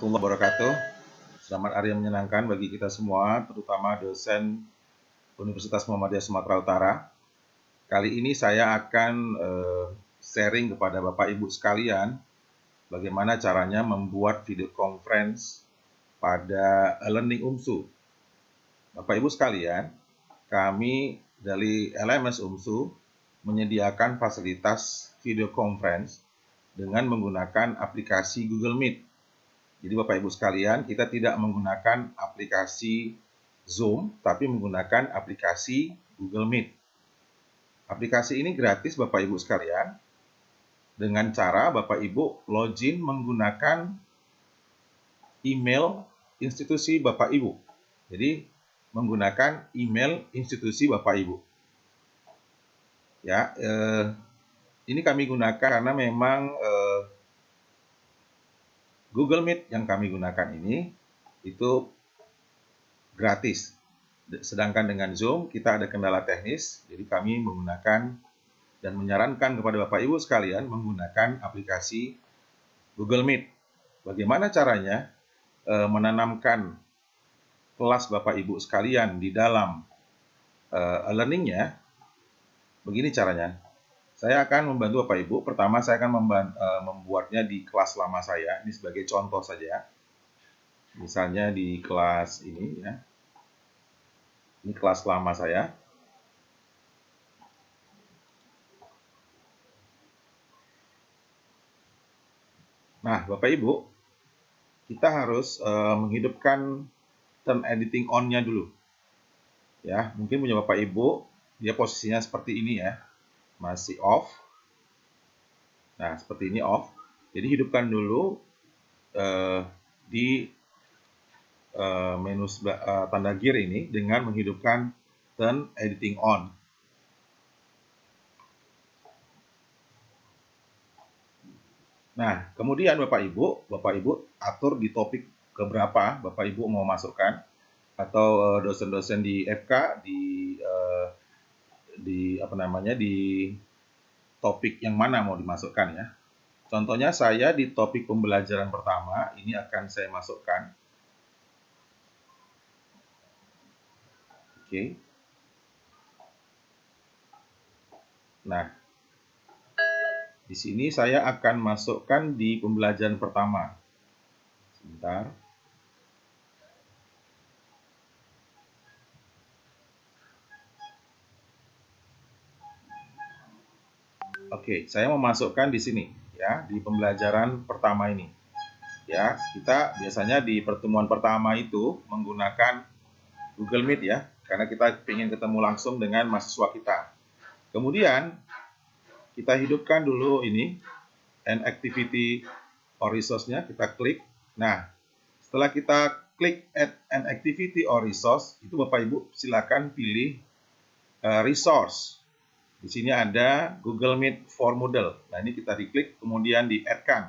Warahmatullahi wabarakatuh. Selamat hari yang menyenangkan bagi kita semua, terutama dosen Universitas Muhammadiyah Sumatera Utara. Kali ini saya akan sharing kepada Bapak Ibu sekalian bagaimana caranya membuat video conference pada Learning UMSU. Bapak Ibu sekalian, kami dari LMS UMSU menyediakan fasilitas video conference dengan menggunakan aplikasi Google Meet. Jadi Bapak Ibu sekalian, kita tidak menggunakan aplikasi Zoom, tapi menggunakan aplikasi Google Meet. Aplikasi ini gratis Bapak Ibu sekalian, dengan cara Bapak Ibu login menggunakan email institusi Bapak Ibu. Jadi menggunakan email institusi Bapak Ibu. Ya, ini kami gunakan karena memang Google Meet yang kami gunakan ini itu gratis. Sedangkan dengan Zoom kita ada kendala teknis, jadi kami menggunakan dan menyarankan kepada Bapak Ibu sekalian menggunakan aplikasi Google Meet. Bagaimana caranya menanamkan kelas Bapak Ibu sekalian di dalam learning-nya? Begini caranya. Saya akan membantu Bapak Ibu. Pertama saya akan membuatnya di kelas lama saya. Ini sebagai contoh saja. Misalnya di kelas ini ya. Ini kelas lama saya. Nah, Bapak Ibu, kita harus menghidupkan turn editing on-nya dulu. Ya, mungkin punya Bapak Ibu, dia posisinya seperti ini ya. Masih off. Nah, seperti ini off. Jadi hidupkan dulu di menu tanda gear ini dengan menghidupkan turn editing on. Nah, kemudian Bapak Ibu atur di topik keberapa Bapak Ibu mau masukkan, atau dosen-dosen di FK di topik yang mana mau dimasukkan ya. Contohnya saya di topik pembelajaran pertama ini akan saya masukkan. Oke. Nah, di sini saya akan masukkan di pembelajaran pertama. Sebentar. Oke, saya mau masukkan di sini ya, di pembelajaran pertama ini. Ya, kita biasanya di pertemuan pertama itu menggunakan Google Meet ya, karena kita ingin ketemu langsung dengan mahasiswa kita. Kemudian kita hidupkan dulu ini an activity or resource-nya, kita klik. Nah, setelah kita klik add an activity or resource, itu Bapak Ibu silakan pilih resource. Di sini ada Google Meet for Moodle. Nah, ini kita diklik, kemudian di-add-kan.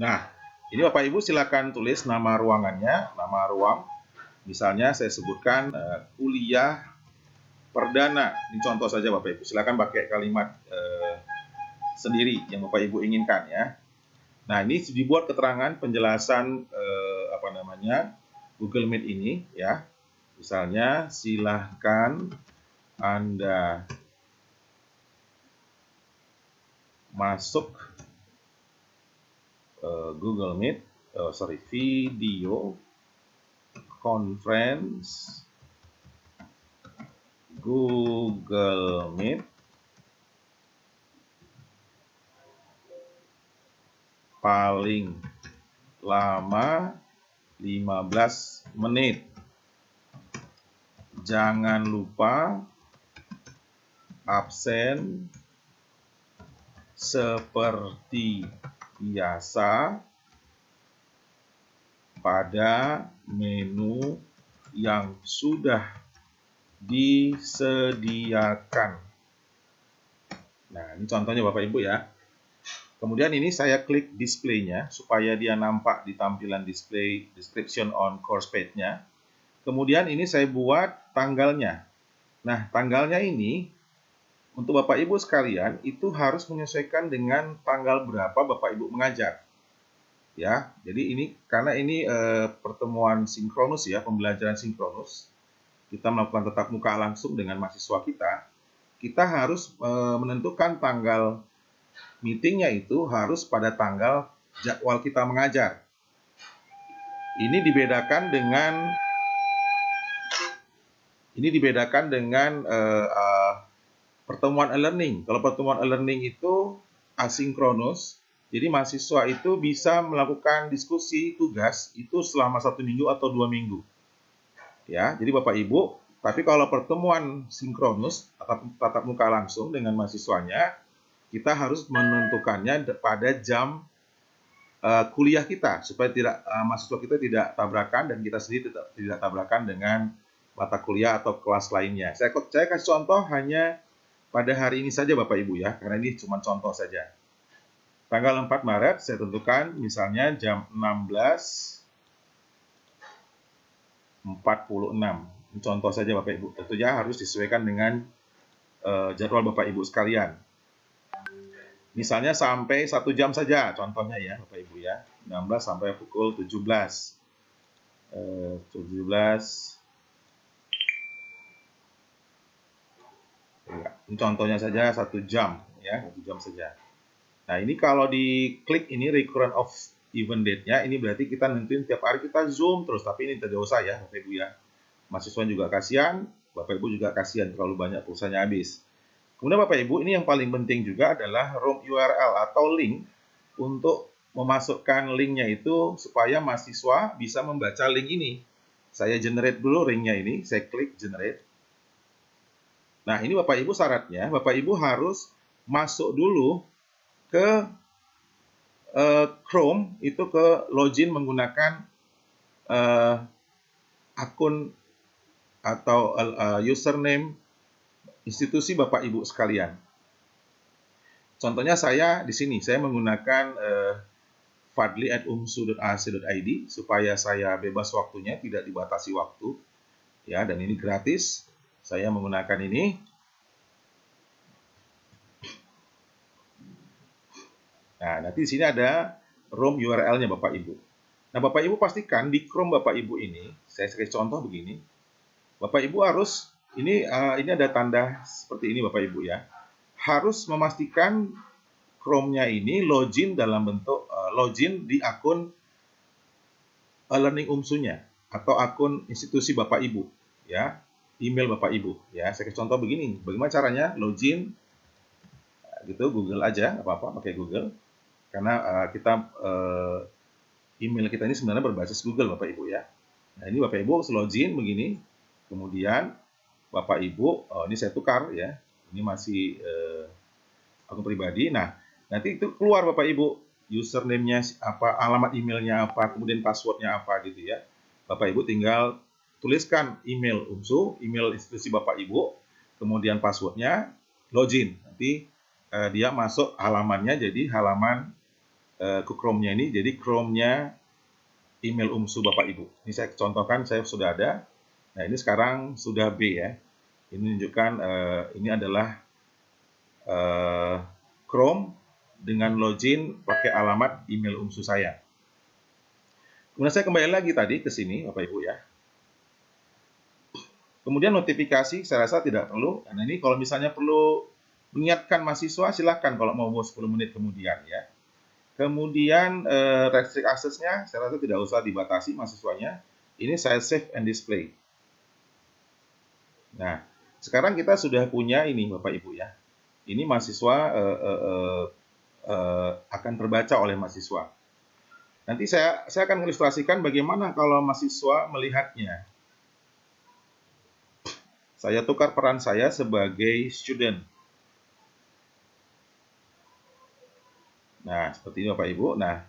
Nah, ini Bapak Ibu silakan tulis nama ruangannya, nama ruang. Misalnya saya sebutkan kuliah perdana. Ini contoh saja Bapak Ibu. Silakan pakai kalimat sendiri yang Bapak Ibu inginkan ya. Nah, ini dibuat keterangan penjelasan Google Meet ini ya. Misalnya, silahkan Anda masuk Google Meet, video conference Google Meet paling lama 15 menit. Jangan lupa absen seperti biasa pada menu yang sudah disediakan. Nah, ini contohnya Bapak Ibu ya. Kemudian ini saya klik display-nya supaya dia nampak di tampilan display description on course page-nya. Kemudian ini saya buat tanggalnya. Nah, tanggalnya ini untuk Bapak Ibu sekalian itu harus menyesuaikan dengan tanggal berapa Bapak Ibu mengajar. Ya, jadi ini karena ini pertemuan sinkronus ya, pembelajaran sinkronus. Kita melakukan tatap muka langsung dengan mahasiswa kita harus menentukan tanggal meetingnya itu harus pada tanggal jadwal kita mengajar. Ini dibedakan dengan pertemuan e-learning. Kalau pertemuan e-learning itu asinkronus, jadi mahasiswa itu bisa melakukan diskusi tugas itu selama 1 minggu atau 2 minggu. Ya, jadi Bapak Ibu, tapi kalau pertemuan sinkronus, tatap muka langsung dengan mahasiswanya, kita harus menentukannya pada jam kuliah kita, supaya mahasiswa kita tidak tabrakan dan kita sendiri tidak tabrakan dengan mata kuliah atau kelas lainnya. Saya kasih contoh hanya pada hari ini saja Bapak Ibu ya, karena ini cuma contoh saja. Tanggal 4 Maret saya tentukan misalnya jam 16.46. Contoh saja Bapak Ibu, tentunya harus disesuaikan dengan jadwal Bapak Ibu sekalian. Misalnya sampai 1 jam saja, contohnya ya Bapak Ibu ya, 16 sampai pukul 17. 17. Ya, ini contohnya saja 1 jam ya, 1 jam saja. Nah, ini kalau diklik ini recurrent of event date-nya, ini berarti kita nentuin tiap hari kita Zoom terus, tapi ini tidak usah ya Bapak Ibu ya. Mahasiswa juga kasihan, Bapak Ibu juga kasihan terlalu banyak pulsanya habis. Kemudian Bapak Ibu, ini yang paling penting juga adalah room URL atau link untuk memasukkan linknya itu supaya mahasiswa bisa membaca link ini. Saya generate dulu linknya ini, saya klik generate. Nah, ini Bapak Ibu syaratnya, Bapak Ibu harus masuk dulu ke Chrome, itu ke login menggunakan akun atau username institusi Bapak Ibu sekalian. Contohnya saya di sini, saya menggunakan fadli@umsu.ac.id supaya saya bebas waktunya, tidak dibatasi waktu. Ya, dan ini gratis. Saya menggunakan ini. Nah, nanti di sini ada room URL-nya Bapak Ibu. Nah, Bapak Ibu pastikan di Chrome Bapak Ibu ini, saya kasih contoh begini. Bapak Ibu harus ini ada tanda seperti ini Bapak Ibu ya. Harus memastikan Chrome-nya ini login dalam bentuk login di akun Learning UMSU-nya atau akun institusi Bapak Ibu ya, email Bapak Ibu ya. Saya kasih contoh begini, bagaimana caranya login gitu, Google aja, apa-apa pakai Google. Karena email kita ini sebenarnya berbasis Google Bapak Ibu ya. Nah, ini Bapak Ibu login begini. Kemudian Bapak Ibu, ini saya tukar ya. Ini masih akun pribadi. Nah, nanti itu keluar Bapak Ibu username-nya apa, alamat emailnya apa, kemudian password-nya apa gitu ya. Bapak Ibu tinggal tuliskan email UMSU, email institusi Bapak Ibu, kemudian password-nya, login. Nanti dia masuk halamannya jadi halaman ke Chrome-nya ini, jadi Chrome-nya email UMSU Bapak Ibu. Ini saya contohkan, saya sudah ada. Nah, ini sekarang sudah B ya. Ini menunjukkan ini adalah Chrome dengan login pakai alamat email UMSU saya. Kemudian saya kembali lagi tadi ke sini Bapak Ibu ya. Kemudian notifikasi saya rasa tidak perlu. Karena ini kalau misalnya perlu mengingatkan mahasiswa, silahkan kalau mau 10 menit kemudian ya. Kemudian restrict access-nya saya rasa tidak usah dibatasi mahasiswanya. Ini saya save and display. Nah, sekarang kita sudah punya ini Bapak Ibu ya. Ini mahasiswa akan terbaca oleh mahasiswa. Nanti saya akan mengilustrasikan bagaimana kalau mahasiswa melihatnya. Saya tukar peran saya sebagai student. Nah, seperti ini Bapak Ibu. Nah,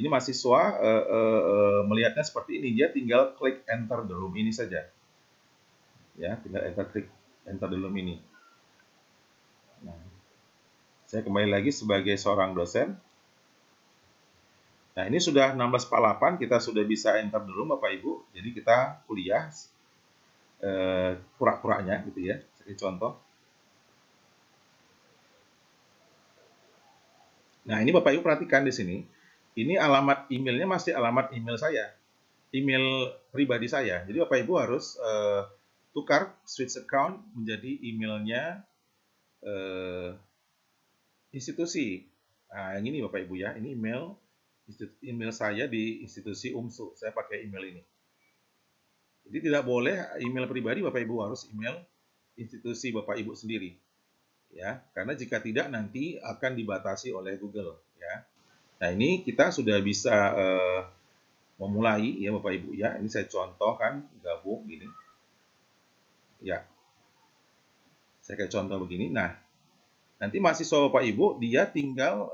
ini mahasiswa melihatnya seperti ini. Dia tinggal klik enter the room ini saja. Ya, tinggal klik enter the room ini. Nah, saya kembali lagi sebagai seorang dosen. Nah, ini sudah 16.48, kita sudah bisa enter the room Bapak Ibu. Jadi kita kuliah pura-puranya gitu ya. Seperti contoh. Nah, ini Bapak Ibu perhatikan di sini. Ini alamat emailnya masih alamat email saya, email pribadi saya. Jadi Bapak Ibu harus tukar switch account menjadi emailnya institusi. Nah, yang ini Bapak Ibu ya, ini email saya di institusi UMSU. Saya pakai email ini. Jadi tidak boleh email pribadi Bapak Ibu, harus email institusi Bapak Ibu sendiri. Ya, karena jika tidak nanti akan dibatasi oleh Google ya. Nah, ini kita sudah bisa memulai ya Bapak Ibu ya. Ini saya contohkan gabung gini. Ya. Saya kayak contoh begini. Nah, nanti mahasiswa Bapak Ibu dia tinggal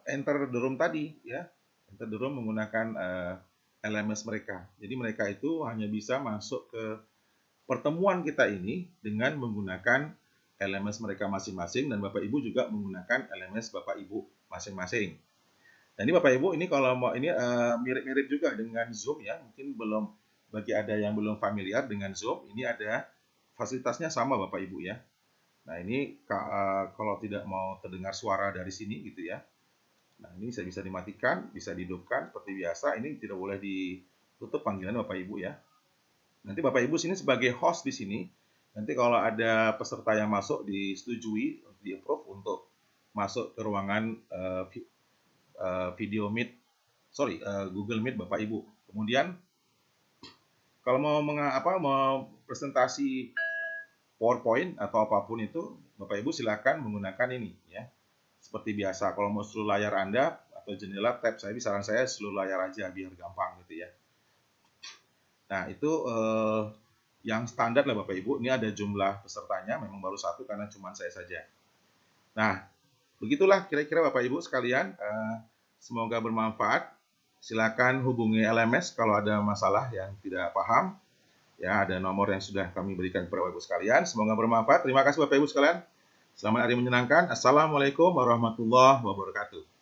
enter the room tadi ya. Enter the room menggunakan LMS mereka. Jadi mereka itu hanya bisa masuk ke pertemuan kita ini dengan menggunakan LMS mereka masing-masing, dan Bapak Ibu juga menggunakan LMS Bapak Ibu masing-masing. Nah, ini Bapak Ibu, ini kalau mau ini mirip-mirip juga dengan Zoom ya. Mungkin bagi ada yang belum familiar dengan Zoom, ini ada fasilitasnya sama Bapak Ibu ya. Nah, ini kalau tidak mau terdengar suara dari sini gitu ya. Nah, ini bisa dimatikan, bisa dihidupkan seperti biasa. Ini tidak boleh ditutup panggilan Bapak Ibu ya. Nanti Bapak Ibu sini sebagai host di sini. Nanti kalau ada peserta yang masuk disetujui, di-approve untuk masuk ke ruangan Google Meet Bapak Ibu. Kemudian kalau mau presentasi PowerPoint atau apapun itu, Bapak Ibu silakan menggunakan ini ya. Seperti biasa, kalau mau seluruh layar Anda atau jendela tab, saran saya seluruh layar aja biar gampang gitu ya. Nah, itu yang standar lah Bapak Ibu. Ini ada jumlah pesertanya, memang baru satu karena cuma saya saja. Nah, begitulah kira-kira Bapak Ibu sekalian. Semoga bermanfaat. Silakan hubungi LMS kalau ada masalah yang tidak paham. Ya, ada nomor yang sudah kami berikan kepada Bapak Ibu sekalian. Semoga bermanfaat. Terima kasih Bapak Ibu sekalian. Selamat hari menyenangkan. Assalamualaikum warahmatullahi wabarakatuh.